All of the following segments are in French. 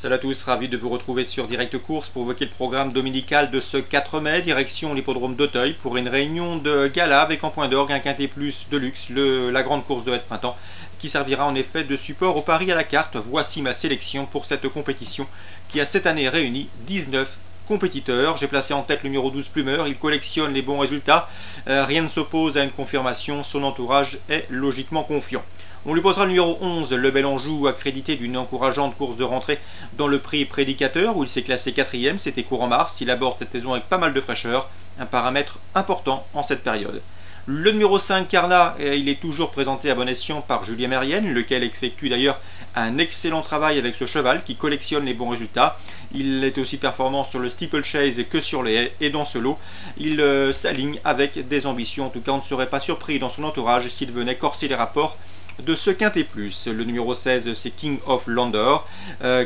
Salut à tous, ravi de vous retrouver sur Direct Course pour évoquer le programme dominical de ce 4 mai, direction l'hippodrome d'Auteuil pour une réunion de gala avec en point d'orgue un quintet plus de luxe, la grande course de Hêtre Printemps, qui servira en effet de support au pari à la carte. Voici ma sélection pour cette compétition qui a cette année réuni 19 compétiteurs. J'ai placé en tête le numéro 12 Plumeur, il collectionne les bons résultats, rien ne s'oppose à une confirmation, son entourage est logiquement confiant. On lui posera le numéro 11, le Bel Anjou, accrédité d'une encourageante course de rentrée dans le prix Prédicateur, où il s'est classé 4ème, c'était courant mars. Il aborde cette saison avec pas mal de fraîcheur, un paramètre important en cette période. Le numéro 5, Carna, il est toujours présenté à bon escient par Julien Mérienne, lequel effectue d'ailleurs un excellent travail avec ce cheval qui collectionne les bons résultats. Il est aussi performant sur le steeplechase que sur les haies, et dans ce lot, il s'aligne avec des ambitions. En tout cas, on ne serait pas surpris dans son entourage s'il venait corser les rapports de ce quintet plus. Le numéro 16, c'est King of Landor,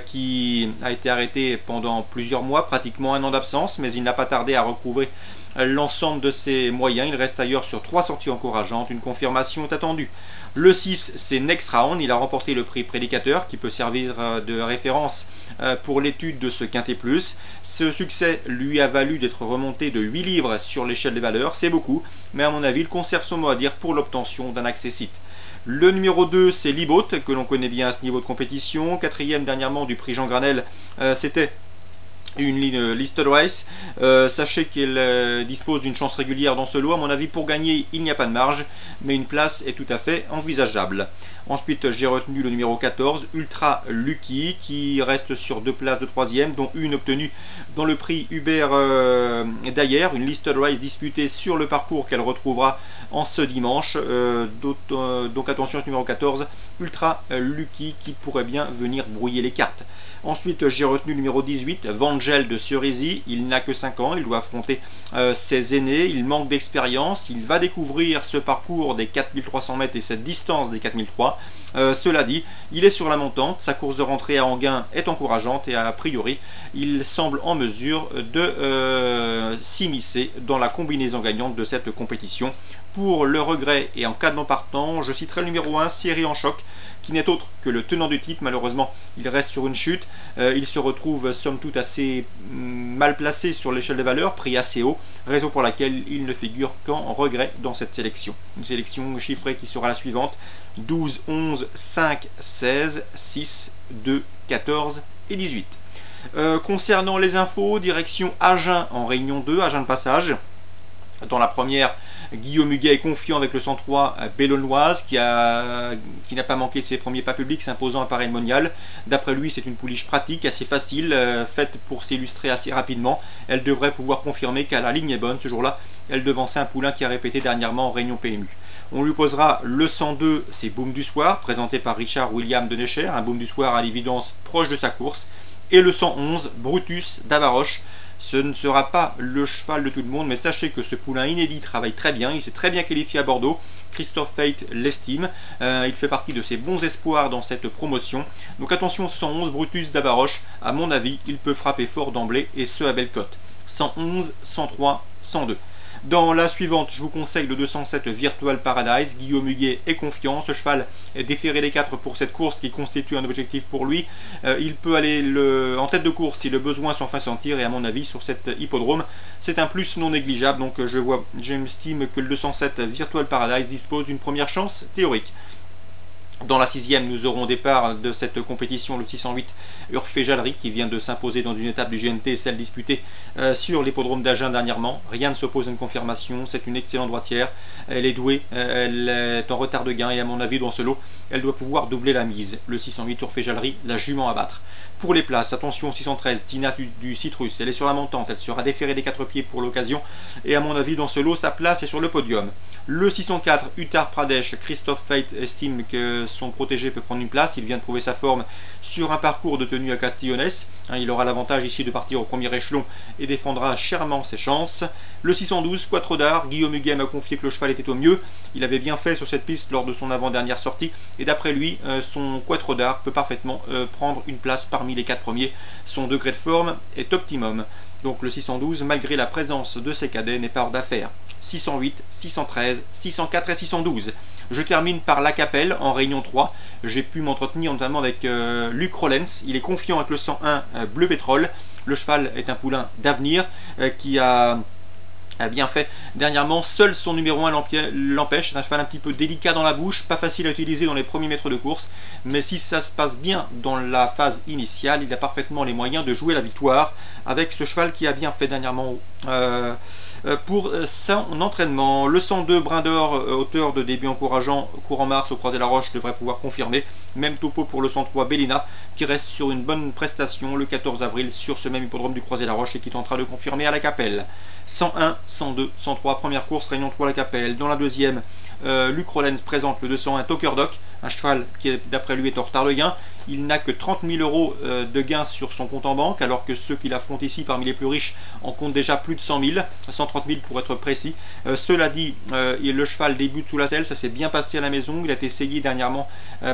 qui a été arrêté pendant plusieurs mois, pratiquement un an d'absence, mais il n'a pas tardé à recouvrer l'ensemble de ses moyens. Il reste ailleurs sur 3 sorties encourageantes, une confirmation est attendue. Le 6, c'est Next Round, il a remporté le prix Prédicateur qui peut servir de référence pour l'étude de ce quintet plus. Ce succès lui a valu d'être remonté de 8 livres sur l'échelle des valeurs, c'est beaucoup, mais à mon avis il conserve son mot à dire pour l'obtention d'un accessite. Le numéro 2, c'est Libot, que l'on connaît bien à ce niveau de compétition. 4ème dernièrement du prix Jean Granel, c'était une listed race. Sachez qu'elle dispose d'une chance régulière dans ce lot. À mon avis, pour gagner, il n'y a pas de marge, mais une place est tout à fait envisageable. Ensuite, j'ai retenu le numéro 14, Ultra Lucky, qui reste sur 2 places de 3ème, dont une obtenue dans le prix Hubert Dayer, une listed race disputée sur le parcours qu'elle retrouvera en ce dimanche. Donc attention à ce numéro 14, Ultra Lucky, qui pourrait bien venir brouiller les cartes. Ensuite, j'ai retenu le numéro 18, Vangel de Cerisy. Il n'a que 5 ans, il doit affronter ses aînés, il manque d'expérience, il va découvrir ce parcours des 4300 mètres et cette distance des 4003. Cela dit, il est sur la montante, sa course de rentrée à Enghien est encourageante et a priori, il semble en mesure de s'immiscer dans la combinaison gagnante de cette compétition. Pour le regret et en cas de non partant, je citerai le numéro 1, Série en choc, qui n'est autre que le tenant du titre. Malheureusement, il reste sur une chute. Il se retrouve somme toute assez mal placé sur l'échelle des valeurs, pris assez haut, raison pour laquelle il ne figure qu'en regret dans cette sélection. Une sélection chiffrée qui sera la suivante: 12, 11, 5, 16, 6, 2, 14 et 18. Concernant les infos, direction Agen en réunion 2, Agen de passage. Dans la première, Guillaume Huguet est confiant avec le 103 Bellonnoise qui n'a pas manqué ses premiers pas publics, s'imposant à pareil monial. D'après lui, c'est une pouliche pratique, assez facile, faite pour s'illustrer assez rapidement. Elle devrait pouvoir confirmer qu'à la ligne est bonne. Ce jour-là, elle devançait un poulain qui a répété dernièrement en réunion PMU. On lui posera le 102, c'est Boom du Soir, présenté par Richard William de Necher, un Boom du Soir à l'évidence proche de sa course. Et le 111, Brutus d'Avaroche. Ce ne sera pas le cheval de tout le monde, mais sachez que ce poulain inédit travaille très bien. Il s'est très bien qualifié à Bordeaux. Christophe Fate l'estime. Il fait partie de ses bons espoirs dans cette promotion. Donc attention au 111 Brutus d'Avaroche. À mon avis, il peut frapper fort d'emblée, et ce à belle cote. 111, 103, 102. Dans la suivante, je vous conseille le 207 Virtual Paradise. Guillaume Huguet est confiant. Ce cheval est déféré des 4 pour cette course qui constitue un objectif pour lui. Il peut aller en tête de course si le besoin s'en fait sentir. Et à mon avis, sur cet hippodrome, c'est un plus non négligeable. Donc j'estime que le 207 Virtual Paradise dispose d'une première chance théorique. Dans la 6ème, nous aurons au départ de cette compétition le 608 Urfé Jallery qui vient de s'imposer dans une étape du GNT, celle disputée sur l'hippodrome d'Agen dernièrement. Rien ne s'oppose à une confirmation, c'est une excellente droitière, elle est douée, elle est en retard de gain et à mon avis dans ce lot, elle doit pouvoir doubler la mise. Le 608 Urfé Jallery, la jument à battre. Pour les places, attention 613 Tina du Citrus, elle est sur la montante, elle sera déférée des 4 pieds pour l'occasion et à mon avis dans ce lot, sa place est sur le podium. Le 604 Uttar Pradesh, Christophe Fate estime que son protégé peut prendre une place, il vient de trouver sa forme sur un parcours de tenue à Castillonnès. Il aura l'avantage ici de partir au premier échelon et défendra chèrement ses chances. Le 612 Quattro d'Art, Guillaume Huguet m'a confié que le cheval était au mieux, il avait bien fait sur cette piste lors de son avant-dernière sortie et d'après lui, son Quattro d'Art peut parfaitement prendre une place parmi les 4 premiers. Son degré de forme est optimum. Donc le 612, malgré la présence de ces cadets, n'est pas hors d'affaire. 608, 613, 604 et 612. Je termine par la Capelle en réunion 3. J'ai pu m'entretenir notamment avec Luc Rollens. Il est confiant avec le 101 Bleu Pétrole. Le cheval est un poulain d'avenir qui a bien fait dernièrement. Seul son numéro 1 l'empêche. C'est un cheval un petit peu délicat dans la bouche, pas facile à utiliser dans les premiers mètres de course, mais si ça se passe bien dans la phase initiale, il a parfaitement les moyens de jouer la victoire avec ce cheval qui a bien fait dernièrement pour son entraînement. Le 102 Brin d'Or, auteur de début encourageant, courant mars au Croisé-la-Roche, devrait pouvoir confirmer. Même topo pour le 103 Bellina, qui reste sur une bonne prestation le 14 avril sur ce même hippodrome du Croisé-la-Roche et qui est en train de confirmer à la Capelle. 101, 102, 103, première course, réunion 3 à la Capelle. Dans la deuxième, Luc Rollens présente le 201 Talker Doc, un cheval qui d'après lui est en retard de gain. Il n'a que 30 000 € de gains sur son compte en banque, alors que ceux qu'il affronte ici parmi les plus riches en comptent déjà plus de 100 000, 130 000 pour être précis. Cela dit, le cheval débute sous la selle, ça s'est bien passé à la maison, il a été essayé dernièrement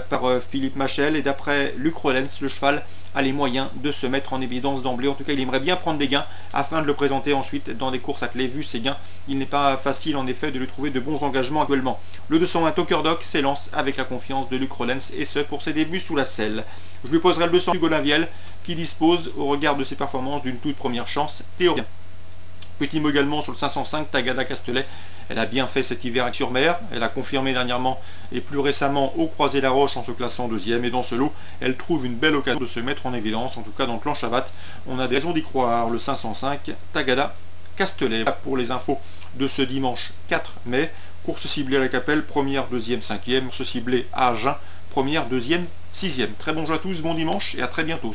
par Philippe Machel, et d'après Luc Rollens, le cheval a les moyens de se mettre en évidence d'emblée. En tout cas, il aimerait bien prendre des gains afin de le présenter ensuite dans des courses attelées. Vu ses gains, il n'est pas facile en effet de lui trouver de bons engagements actuellement. Le 201 Talker Doc s'élance avec la confiance de Luc Rollens, et ce pour ses débuts sous la selle. Je lui poserai le 200 Hugo Linviel, qui dispose, au regard de ses performances, d'une toute première chance théorique. Petit mot également sur le 505 Tagada Castelet. Elle a bien fait cet hiver sur mer. Elle a confirmé dernièrement et plus récemment au Croisé-la-Roche en se classant deuxième. Et dans ce lot, elle trouve une belle occasion de se mettre en évidence. En tout cas, dans le plan Chavat, on a des raisons d'y croire. Le 505 Tagada Castelet. Pour les infos de ce dimanche 4 mai, course ciblée à la Capelle, première, deuxième, cinquième. Course ciblée à Agen, première, deuxième, sixième. Très bon jeu à tous, bon dimanche et à très bientôt.